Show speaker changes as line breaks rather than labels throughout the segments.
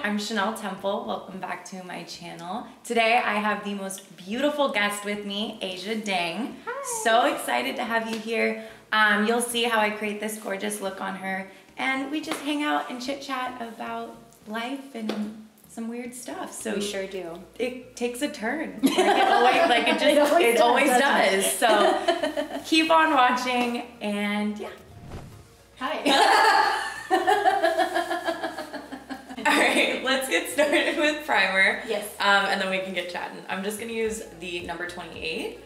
I'm Chanel Temple. Welcome back to my channel. Today I have the most beautiful guest with me, Asia Dang. Hi. So excited to have you here. You'll see how I create this gorgeous look on her, and we just hang out and chit chat about life and some weird stuff. So
we sure do.
It takes a turn. It always does. So keep on watching, and yeah.
Hi.
Alright, let's get started with primer.
Yes.
And then we can get chatting. I'm just gonna use the number 28.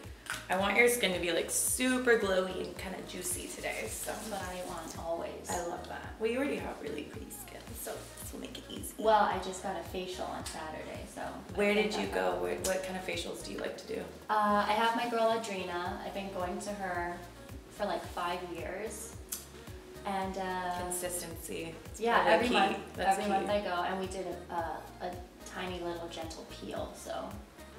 I want your skin to be like super glowy and kind of juicy today. So
that's what I want always.
I love that. Well, you already have really pretty skin, so this will make it easy.
Well, I just got a facial on Saturday, so.
Where did you go? What kind of facials do you like to do?
I have my girl Adrena. I've been going to her for like 5 years. And
consistency.
Yeah, every month. Every month I go, and we did a tiny little gentle peel.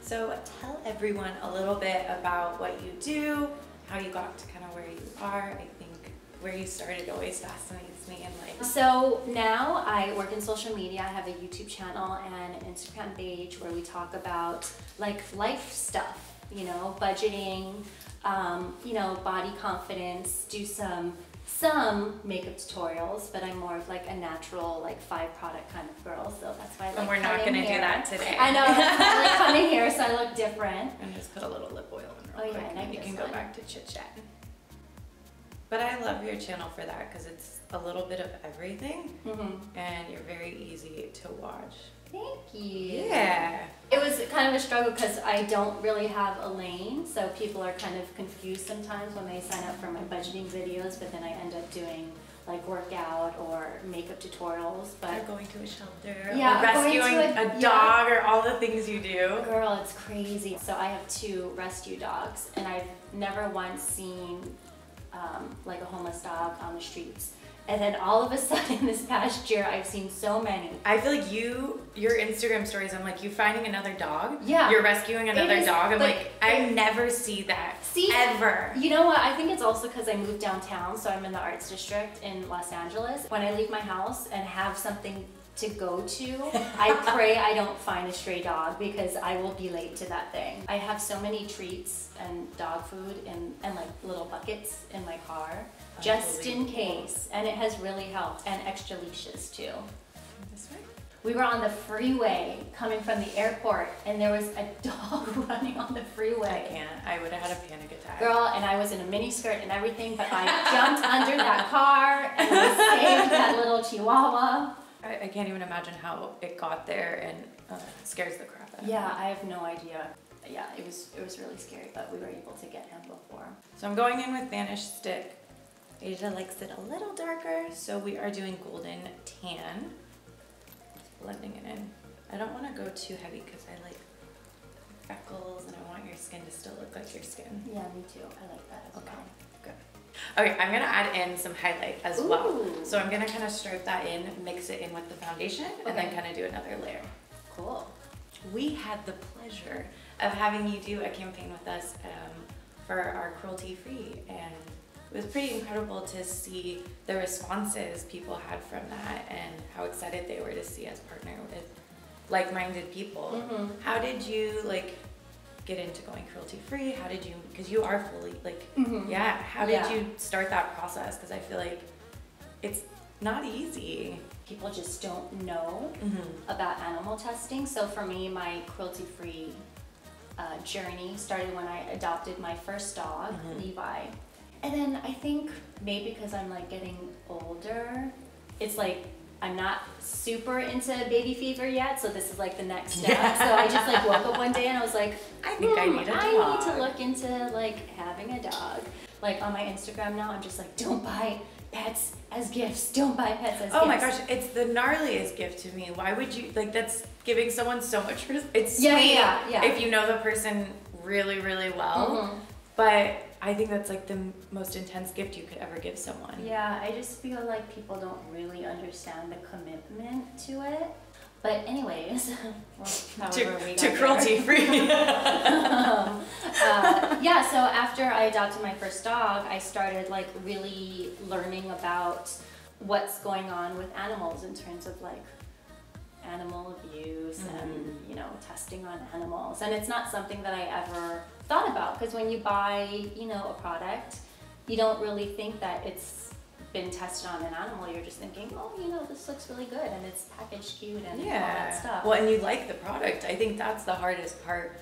So tell everyone a little bit about what you do, how you got to kind of where you are. I think where you started always fascinates me, and like.
So now I work in social media. I have a YouTube channel and an Instagram page where we talk about like life stuff, you know, budgeting, you know, body confidence, do some makeup tutorials, but I'm more of like a natural, like 5 product kind of girl, so that's why I like.
And we're not going to do that today.
I know, I like coming here, so I look different.
And just put a little lip oil in real quick,
yeah,
and you can go back to chit chat. But I love your channel for that because it's a little bit of everything, and you're very easy to watch.
Thank you.
Yeah.
It was kind of a struggle because I don't really have a lane, so people are kind of confused sometimes when they sign up for my budgeting videos, but then I end up doing like workout or makeup tutorials. But
or going to a shelter,
yeah,
or rescuing a dog, or all the things you do.
Girl, it's crazy. So I have 2 rescue dogs, and I've never once seen like a homeless dog on the streets. And then all of a sudden this past year, I've seen so many.
I feel like your Instagram stories, I'm like, you finding another dog?
Yeah.
You're rescuing another dog? I'm like, I never see that, ever.
You know what, I think it's also because I moved downtown, so I'm in the arts district in Los Angeles. When I leave my house and have something to go to, I pray I don't find a stray dog because I will be late to that thing. I have so many treats and dog food and like little buckets in my car, just in case, and it has really helped, and extra leashes too.
This way?
We were on the freeway coming from the airport, and there was a dog running on the freeway.
I can't. I would have had a panic attack.
Girl, and I was in a mini skirt and everything, but I jumped under that car and I saved that little chihuahua.
I can't even imagine how it got there, and it scares the crap out of me.
Yeah, I have no idea. Yeah, it was really scary, but we were able to get him before.
So I'm going in with Vanish stick. Asia likes it a little darker, so we are doing golden tan. Blending it in. I don't want to go too heavy because I like freckles, and I want your skin to still look like your skin.
Yeah, me too. I like that as well.
Good. Okay, I'm gonna add in some highlight as well. So I'm gonna kind of stripe that in, mix it in with the foundation, and then kind of do another layer.
Cool.
We had the pleasure of having you do a campaign with us for our cruelty-free, and it was pretty incredible to see the responses people had from that and how excited they were to see us partner with like-minded people. How did you like get into going cruelty-free? How did you, because you are fully like, yeah, how did you start that process? Because I feel like it's not easy.
People just don't know about animal testing. So for me, my cruelty-free journey started when I adopted my first dog, Levi. And then I think maybe because I'm like getting older, it's like I'm not super into baby fever yet, so this is like the next step. So I just like woke up one day and I was like,
I think I need a dog.
I need to look into like having a dog. Like on my Instagram now, I'm just like, don't buy pets as gifts. Don't buy pets as gifts.
Oh my gosh, it's the gnarliest gift to me. Why would you, like that's giving someone so much, it's sweet if you know the person really, really well. But I think that's like the most intense gift you could ever give someone.
Yeah, I just feel like people don't really understand the commitment to it. But anyways,
to cruelty-free.
Yeah, so after I adopted my first dog, I started like really learning about what's going on with animals in terms of like animal abuse and, you know, testing on animals. And it's not something that I ever thought about, because when you buy, you know, a product, you don't really think that it's been tested on an animal. You're just thinking, oh, you know, this looks really good and it's packaged cute and all that stuff.
Well, and you like the product. I think that's the hardest part,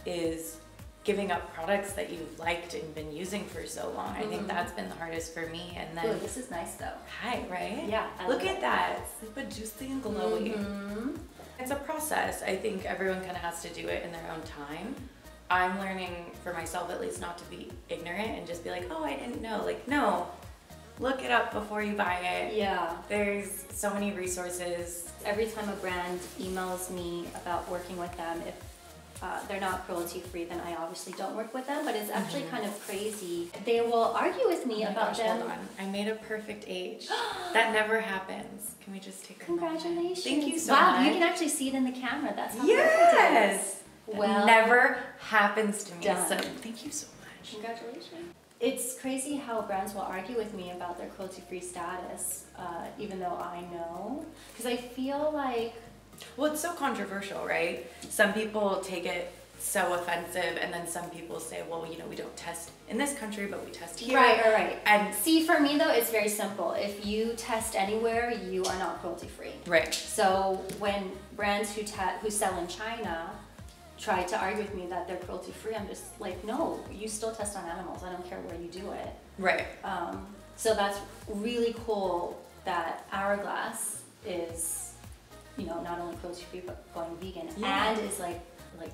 is giving up products that you've liked and been using for so long. I think that's been the hardest for me. And then,
ooh, this is nice though.
Hi, right?
Yeah.
Look at that. It's like juicy and glowy. It's a process. I think everyone kind of has to do it in their own time. I'm learning for myself, at least, not to be ignorant and just be like, oh, I didn't know. Like, no, look it up before you buy it.
Yeah.
There's so many resources.
Every time a brand emails me about working with them, if they're not cruelty-free, then I obviously don't work with them, but it's actually kind of crazy. They will argue with me about them.
Hold on. I made a perfect age. That never happens. Can we just take a moment?
Congratulations.
Thank you so
much.
much.
Wow, you can actually see it in the camera. That's how perfect it is. Well,
never happens to me.
Done.
So thank you so much.
Congratulations. It's crazy how brands will argue with me about their cruelty-free status, even though I know. Because I feel like,
well, it's so controversial, right? Some people take it so offensive, and then some people say, well, you know, we don't test in this country, but we test here.
Right.
And
see, for me though, it's very simple. If you test anywhere, you are not cruelty-free.
Right.
So when brands who sell in China try to argue with me that they're cruelty-free, I'm just like, no, you still test on animals. I don't care where you do it.
Right.
So that's really cool that Hourglass is, you know, not only cruelty-free but going vegan, and is like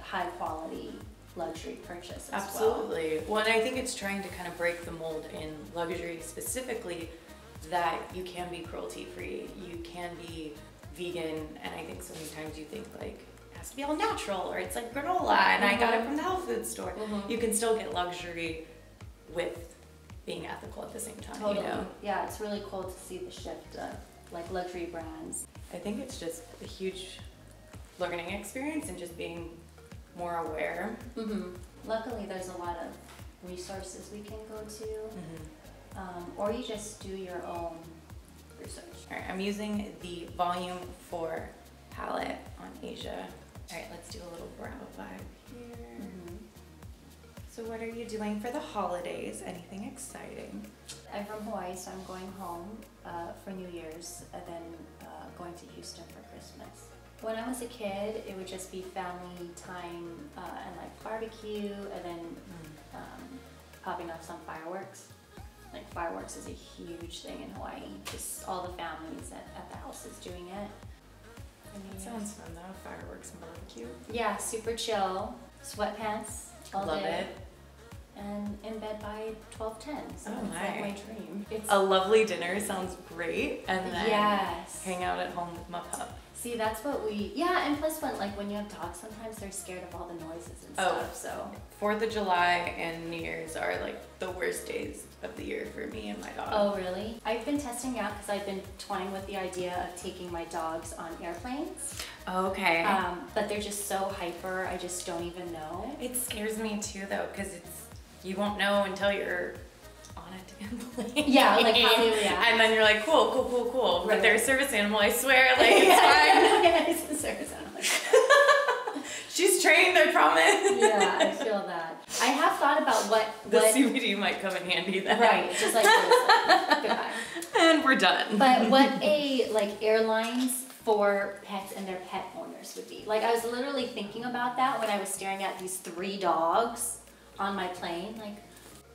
high quality luxury purchase as
Absolutely. Well, and I think it's trying to kind of break the mold in luxury specifically, that you can be cruelty-free, you can be vegan, and I think so many times you think like it has to be all natural, or it's like granola and I got it from the health food store. You can still get luxury with being ethical at the same time.
Totally.
You know?
Yeah, it's really cool to see the shift of like luxury brands.
I think it's just a huge learning experience and just being more aware.
Luckily, there's a lot of resources we can go to, or you just do your own research.
All right, I'm using the Volume 4 palette on Asia. All right, let's do a little brow vibe here. So what are you doing for the holidays? Anything exciting?
I'm from Hawaii, so I'm going home for New Year's and then going to Houston for Christmas. When I was a kid, it would just be family time and like barbecue, and then popping off some fireworks. Like fireworks is a huge thing in Hawaii. Just all the families at the house is doing it.
That sounds fun though, fireworks and barbecue.
Yeah, super chill. Sweatpants all
Love
day.
it.
And in bed by 12:10. So
Oh
it's like my dream. It's
a lovely dinner sounds great, and then hang out at home with my pup.
See, that's what we, and plus when you have dogs, sometimes they're scared of all the noises and stuff, so.
4th of July and New Year's are like the worst days of the year for me and my dog.
Oh, really? I've been testing out because I've been toying with the idea of taking my dogs on airplanes.
Okay.
But they're just so hyper, I just don't even know.
It scares me too though, because you won't know until you're on a damn plane.
Yeah, like how they react.
And then you're like, cool.
Right.
But they're a service animal, I swear, like it's fine.
It's a service animal.
She's trained, I promise.
Yeah, I feel that. I have thought about what
CBD might come in handy then.
Right, just like this. Goodbye.
And we're done.
But what airlines for pets and their pet owners would be. Like I was literally thinking about that when I was staring at these 3 dogs on my plane.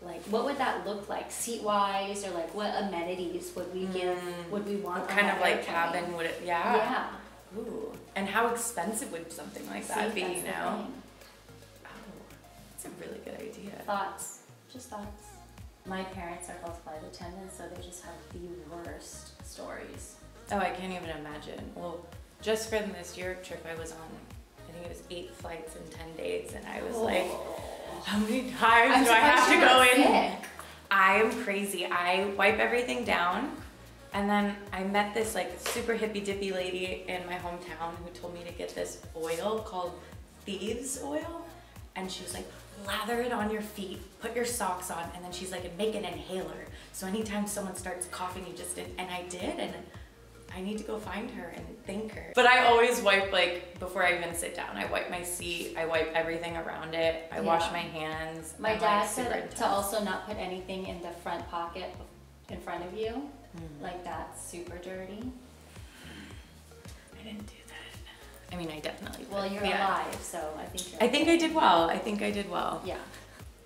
Like what would that look like seat-wise, or like what amenities would we give, would we want?
What kind of like
airplane?
cabin would it,
Yeah.
Ooh. And how expensive would something like that be, you know? Oh, that's a really good idea.
Thoughts, just thoughts. My parents are both flight attendants, so they just have the worst stories.
Oh, I can't even imagine. Well, just from this Europe trip I was on, I think it was 8 flights in 10 days, and I was like, how many times do I have to go in?
Sick.
I am crazy. I wipe everything down, and then I met this like super hippy dippy lady in my hometown who told me to get this oil called thieves oil, and she was like, lather it on your feet, put your socks on, and then she's like, and make an inhaler. So anytime someone starts coughing, you just, and I did, and I need to go find her and thank her. But I always wipe, like, before I even sit down. I wipe my seat, I wipe everything around it, I wash my hands.
My dad said to also not put anything in the front pocket in front of you. Like that's super dirty.
I didn't do that. I mean, I definitely did.
Well, you're alive, so I think you're
I think I did well. I think I did well.
Yeah.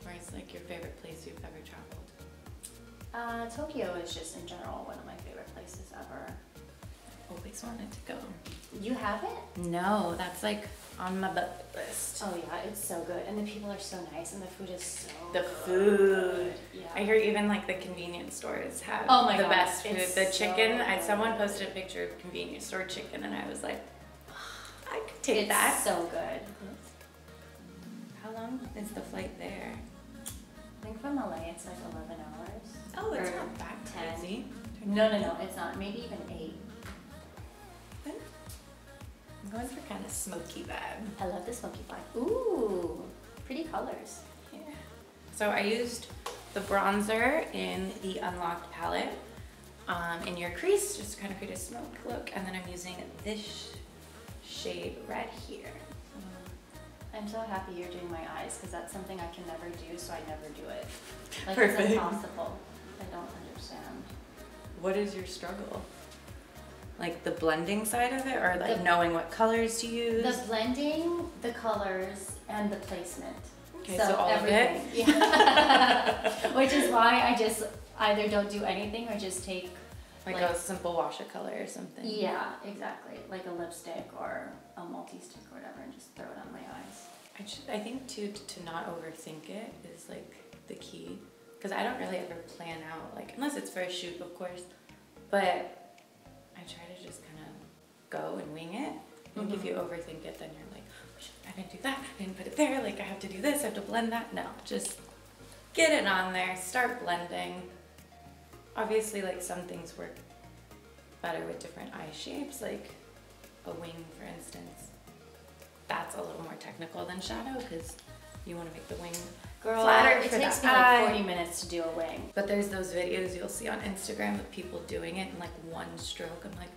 Where's like your favorite place you've ever traveled?
Tokyo is just in general one of my favorite places ever.
Always wanted to go.
You haven't?
No, that's like on my bucket list.
Oh yeah, it's so good. And the people are so nice and the food is so
The food.
good. Yeah.
I hear even like the convenience stores have
the
best food.
It's
The chicken,
so
someone posted a picture of convenience store chicken and I was like, I could take that.
It's so good.
How long is the flight there?
I think from LA it's like 11 hours.
Oh, it's
Or
not that
10.
crazy.
No, it's not. Maybe even 8.
I'm going for kind of smoky vibe.
I love the smoky vibe. Ooh, pretty colors.
Yeah. So I used the bronzer in the Unlocked palette in your crease, just to kind of create a smoke look, and then I'm using this shade right here.
I'm so happy you're doing my eyes because that's something I can never do, so I never do it. Like
Perfect.
It's impossible. I don't understand.
What is your struggle? Like the blending side of it, or like
The-
knowing what colors to use?
The blending, the colors, and the placement.
Okay, so all
everything.
of it?
Yeah. Which is why I just either don't do anything or just take
like a simple wash of color or something.
Yeah, exactly. Like a lipstick or a multi-stick or whatever and just throw it on my eyes.
I think too, to not overthink it is like the key. Because I don't really ever plan out, like, unless it's for a shoot, of course. But I try to just kind of go and wing it. I think if you overthink it, then you're like, I didn't do that, I didn't put it there, like I have to do this, I have to blend that. No, just get it on there, start blending. Obviously, like some things work better with different eye shapes, like a wing, for instance. That's a little more technical than shadow because you want to make the wing flatter
it
for
takes
the
me
eye.
like 40 minutes to do a wing.
But there's those videos you'll see on Instagram of people doing it in like one stroke. I'm like,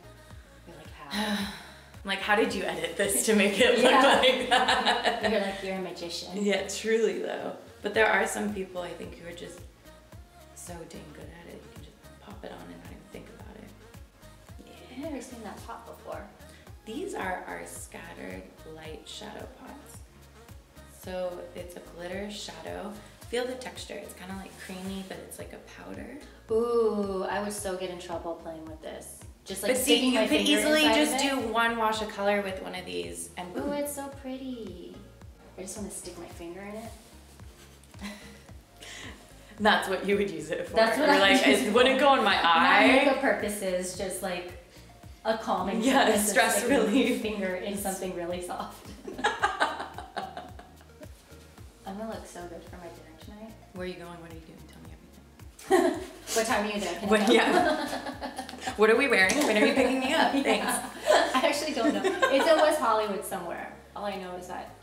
You're like, how?
I'm like, how did you edit this to make it look like that?
You're like, you're a magician.
Yeah, truly though. But there are some people I think who are just so dang good at it. You can just pop it on and not even think about it.
I've never seen that pop before.
These are our scattered light shadow pots. So it's a glitter shadow. Feel the texture. It's kind of like creamy, but it's like a powder.
Ooh, I would so get in trouble playing with this. Just like
But see,
sticking
you
my
could
finger
easily
inside
just
of it.
do one wash of color with one of these and
Ooh,
boom.
it's so pretty. I just want to stick my finger in it.
That's what you would use it for.
That's what
You're
I
like,
use it
it wouldn't go in my
Not
eye.
makeup purposes, just like a calming purpose of
stress
sticking
relief.
finger in something really soft. I'm gonna look so good for my dinner tonight.
Where are you going? What are you doing? Tell me everything.
What time are you there? Can I
What,
know?
yeah. What are we wearing? When are you picking me up? Thanks.
Yeah. I actually don't know. It's in West Hollywood somewhere. All I know is that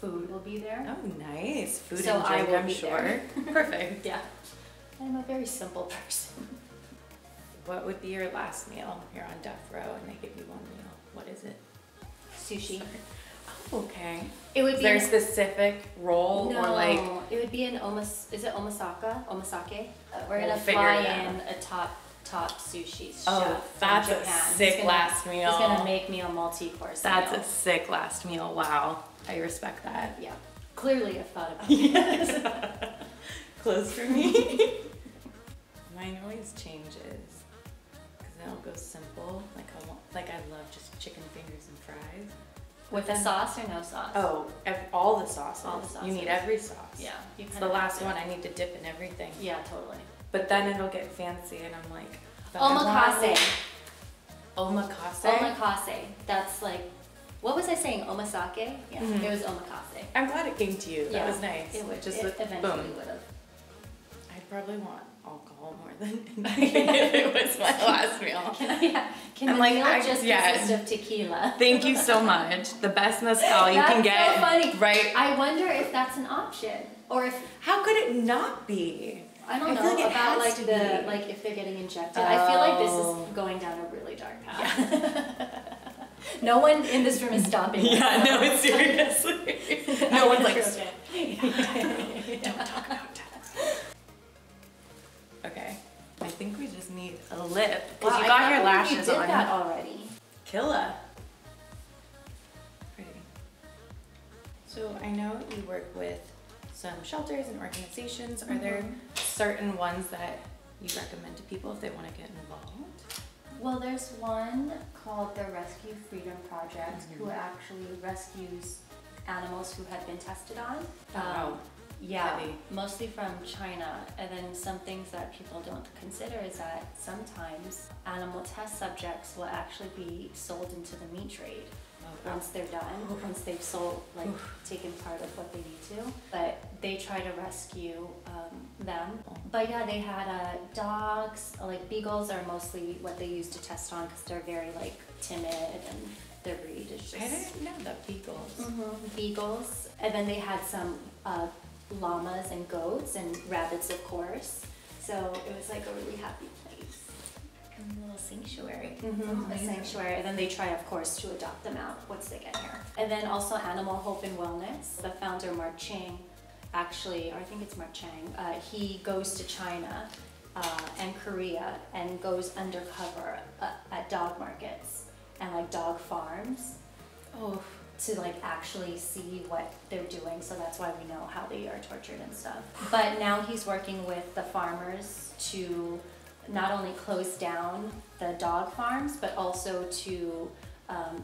food will be there.
Oh, nice. Food
So
and
I
drink,
will
I'm
be
sure.
there.
Perfect.
Yeah. I'm a very simple person.
What would be your last meal? You're on death row and they give you one meal. What is it?
Sushi.
Oh, okay.
It would
Is
be
there a
an-
specific roll
No,
or like?
it would be an is it omasaka? Omasake? We're
We'll
gonna
figure
fly
it out.
in a top sushi chef
Oh,
from
that's a
Japan.
sick
He's gonna-
last meal.
He's gonna make me a multi-course
That's
meal.
a sick last meal. Wow. I respect that.
Yeah. Clearly I've thought about it.
Close for me. Mine always changes. Because then I'll go simple. Like I love just chicken fingers and fries.
With a sauce or no sauce?
Oh, all the sauces.
All the sauces.
You need every sauce.
Yeah. You
It's
kinda
the
have
last
to.
one. I need to dip in everything.
Yeah, totally.
But then it'll get fancy and I'm like, but I
Omakase.
want- Omakase?
Omakase. That's like, what was I saying? Omasake? Yeah,
Mhm.
it was omakase.
I'm glad it came to you. That
Yeah,
was nice.
It would.
Just
It
with
eventually
boom.
would have.
I'd probably want alcohol more than anything if it was my last meal.
Can
I'm
the
like,
meal
I-
just
yeah.
consist of tequila?
Thank you so much. The best mezcal you can
That's
get.
so funny.
Right?
I wonder if that's an option, or if
How could it not be?
I don't
feel
know
like it
about
has
like
to
the
be.
like if they're getting injected. I feel like this
Oh.
is going down a really dark path. No one in this room is stopping.
Yeah, no, seriously. No one's like,
okay.
don't talk about that. Okay, I think we just need a lip. Because you got your lashes
you did
on.
that already.
Killa. Pretty. So I know you work with some shelters and organizations. Are there certain ones that you recommend to people if they want to get involved?
Well, there's one called the Rescue Freedom Project who actually rescues animals who have been tested on.
Wow.
Yeah,
Heavy.
mostly from China. And then some things that people don't consider is that sometimes animal test subjects will actually be sold into the meat trade once they're done, once they've sold, like taken part of what they need to. But they try to rescue them. But yeah, they had dogs, like beagles are mostly what they use to test on because they're very like timid and their breed is just...
I didn't know that beagles.
Beagles. And then they had some llamas and goats and rabbits, of course. So it was like a really happy place.
A little sanctuary.
A sanctuary. And then they try, of course, to adopt them out once they get here. And then also Animal Hope and Wellness. The founder, Mark Chang, actually, or I think it's Mark Chang, he goes to China and Korea and goes undercover at dog markets and like dog farms. To like actually see what they're doing, so that's why we know how they are tortured and stuff. But now he's working with the farmers to not only close down the dog farms, but also to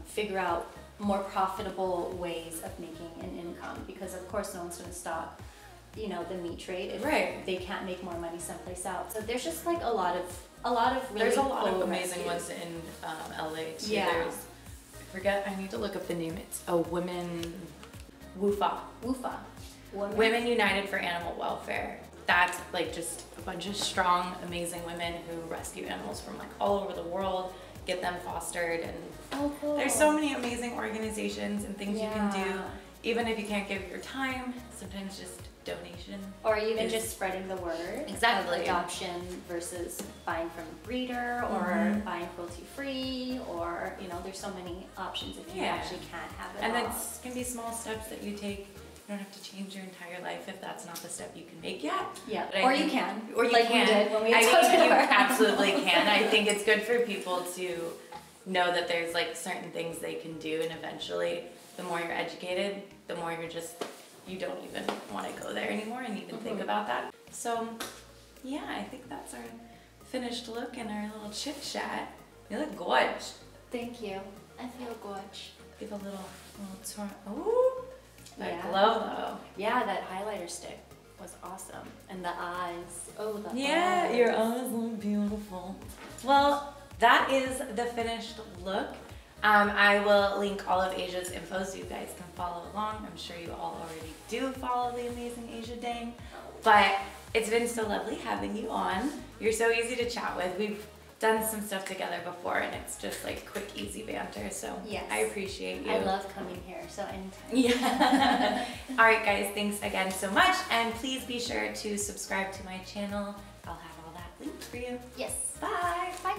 figure out more profitable ways of making an income, because of course no one's going to stop, you know, the meat trade if they can't make more money someplace else. So there's just like a lot of really
There's a lot of
cool
amazing
rescues.
ones in LA too.
Yeah.
There's, I forget, I need to look up the name. It's a women, WUFA. Women United for Animal Welfare. That's like just a bunch of strong, amazing women who rescue animals from like all over the world, get them fostered, and
cool.
there's so many amazing organizations and things you can do, even if you can't give your time, sometimes just donation.
Or even just spreading the word.
Exactly.
Of adoption versus buying from a breeder or buying cruelty-free, or, you know, there's so many options if you actually can't have it
and
all.
it can be small steps that you take. You don't have to change your entire life if that's not the step you can make yet.
Yeah,
But
or
think,
you can.
Or you
like
can.
we did when we
I
adopted
think you
her.
absolutely can. I think it's good for people to know that there's like certain things they can do, and eventually the more you're educated, the more you don't even want to go there anymore and even think about that. So yeah, I think that's our finished look and our little chit chat. You look gorgeous.
Thank you. I feel gorgeous.
Give a little turn. Ooh, that glow though.
Yeah, that highlighter stick was awesome. And the eyes. Oh, the
Yeah,
eyes.
your eyes look beautiful. Well, that is the finished look. I will link all of Asia's info so you guys can follow along. I'm sure you all already do follow the amazing Asia Dang. But it's been so lovely having you on. You're so easy to chat with. We've done some stuff together before and it's just like quick, easy banter. So I appreciate you.
I love coming here, so anytime.
Yeah. All right, guys, thanks again so much. And please be sure to subscribe to my channel. I'll have all that linked for you.
Yes.
Bye.
Bye.